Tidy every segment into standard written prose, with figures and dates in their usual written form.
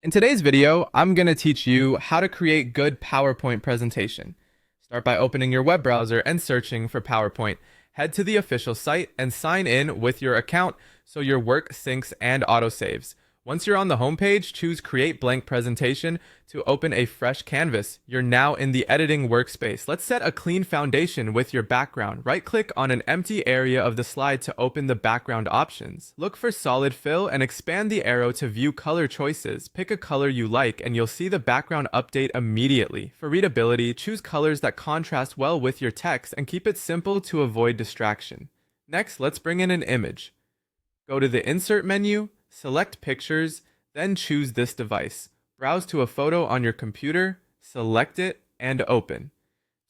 In today's video, I'm going to teach you how to create good PowerPoint presentation. Start by opening your web browser and searching for PowerPoint. Head to the official site and sign in with your account so your work syncs and autosaves. Once you're on the homepage, choose Create Blank Presentation to open a fresh canvas. You're now in the editing workspace. Let's set a clean foundation with your background. Right-click on an empty area of the slide to open the background options. Look for solid fill and expand the arrow to view color choices. Pick a color you like and you'll see the background update immediately. For readability, choose colors that contrast well with your text and keep it simple to avoid distraction. Next, let's bring in an image. Go to the Insert menu, select Pictures, then choose this device. Browse to a photo on your computer, select it, and open.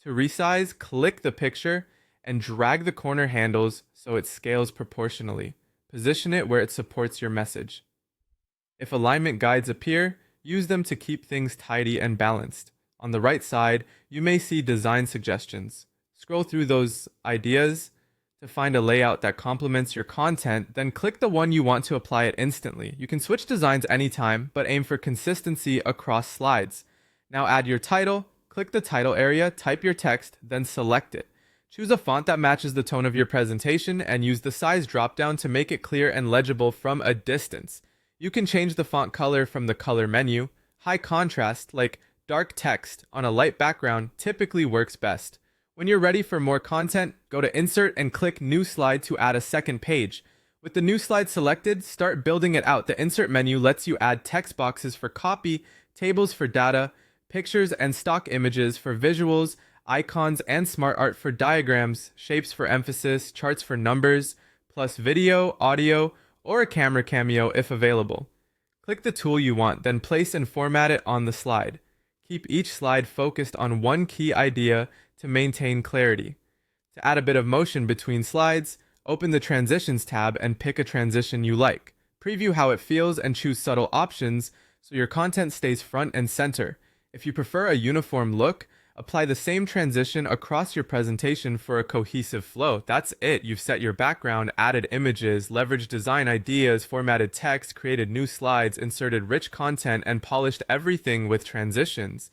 To resize, click the picture and drag the corner handles so it scales proportionally. Position it where it supports your message. If alignment guides appear, use them to keep things tidy and balanced. On the right side, you may see design suggestions. Scroll through those ideas to find a layout that complements your content, then click the one you want to apply it instantly. You can switch designs anytime, but aim for consistency across slides. Now add your title, click the title area, type your text, then select it. Choose a font that matches the tone of your presentation and use the size dropdown to make it clear and legible from a distance. You can change the font color from the color menu. High contrast, like dark text on a light background, typically works best. When you're ready for more content, go to Insert and click New Slide to add a second page. With the new slide selected, start building it out. The Insert menu lets you add text boxes for copy, tables for data, pictures and stock images for visuals, icons and smart art for diagrams, shapes for emphasis, charts for numbers, plus video, audio, or a camera cameo if available. Click the tool you want, then place and format it on the slide. Keep each slide focused on one key idea to maintain clarity. To add a bit of motion between slides, open the Transitions tab and pick a transition you like. Preview how it feels and choose subtle options so your content stays front and center. If you prefer a uniform look, apply the same transition across your presentation for a cohesive flow. That's it. You've set your background, added images, leveraged design ideas, formatted text, created new slides, inserted rich content, and polished everything with transitions.